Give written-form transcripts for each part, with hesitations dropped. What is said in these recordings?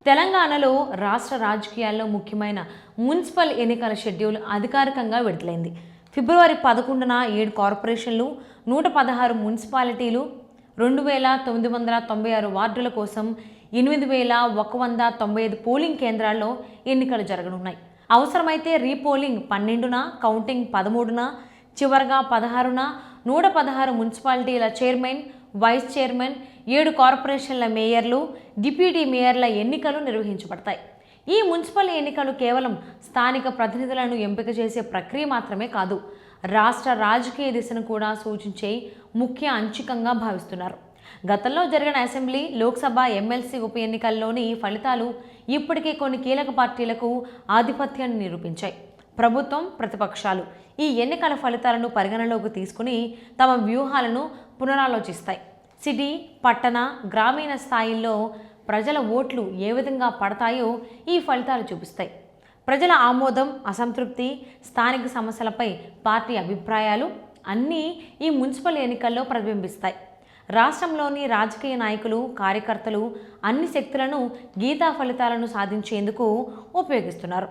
తెలంగాణలో రాష్ట్ర రాజకీయాల్లో ముఖ్యమైన మున్సిపల్ ఎన్నికల షెడ్యూల్ అధికారికంగా విడుదలైంది. ఫిబ్రవరి 11న 7 కార్పొరేషన్లు, 116 మున్సిపాలిటీలు, 2996 వార్డుల కోసం 8195 పోలింగ్ కేంద్రాల్లో ఎన్నికలు జరగనున్నాయి. అవసరమైతే రీపోలింగ్ 12న, కౌంటింగ్ 13న, చివరగా 16న 116 మున్సిపాలిటీల చైర్మన్, వైస్ చైర్మన్, 7 కార్పొరేషన్ల మేయర్లు, డిప్యూటీ మేయర్ల ఎన్నికలు నిర్వహించబడతాయి. ఈ మున్సిపల్ ఎన్నికలు కేవలం స్థానిక ప్రతినిధులను ఎంపిక చేసే ప్రక్రియ మాత్రమే కాదు, రాష్ట్ర రాజకీయ దిశను కూడా సూచించే ముఖ్య అంచికంగా భావిస్తున్నారు. గతంలో జరిగిన అసెంబ్లీ, లోక్సభ, ఎమ్మెల్సీ ఉప ఎన్నికల్లోని ఫలితాలు ఇప్పటికే కొన్ని కీలక పార్టీలకు ఆధిపత్యాన్ని నిరూపించాయి. ప్రభుత్వం, ప్రతిపక్షాలు ఈ ఎన్నికల ఫలితాలను పరిగణలోకి తీసుకుని తమ వ్యూహాలను పునరాలోచిస్తాయి. సిటీ, పట్టణ, గ్రామీణ స్థాయిల్లో ప్రజల ఓట్లు ఏ విధంగా పడతాయో ఈ ఫలితాలు చూపిస్తాయి. ప్రజల ఆమోదం, అసంతృప్తి, స్థానిక సమస్యలపై పార్టీ అభిప్రాయాలు అన్నీ ఈ మున్సిపల్ ఎన్నికల్లో ప్రతిబింబిస్తాయి. రాష్ట్రంలోని రాజకీయ నాయకులు, కార్యకర్తలు అన్ని శక్తులను గీతా ఫలితాలను సాధించేందుకు ఉపయోగిస్తున్నారు.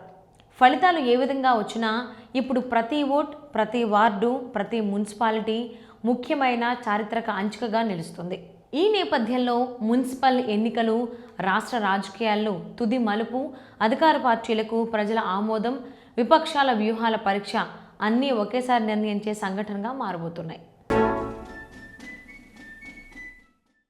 ఫలితాలు ఏ విధంగా వచ్చినా ఇప్పుడు ప్రతి ఓట్, ప్రతి వార్డు, ప్రతి మున్సిపాలిటీ ముఖ్యమైన చారిత్రక అంచికగా నిలుస్తుంది. ఈ నేపథ్యంలో మున్సిపల్ ఎన్నికలు రాష్ట్ర రాజకీయాల్లో తుది మలుపు. అధికార పార్టీలకు ప్రజల ఆమోదం, విపక్షాల వ్యూహాల పరీక్ష అన్నీ ఒకేసారి నిర్ణయించే సంఘటనగా మారబోతున్నాయి.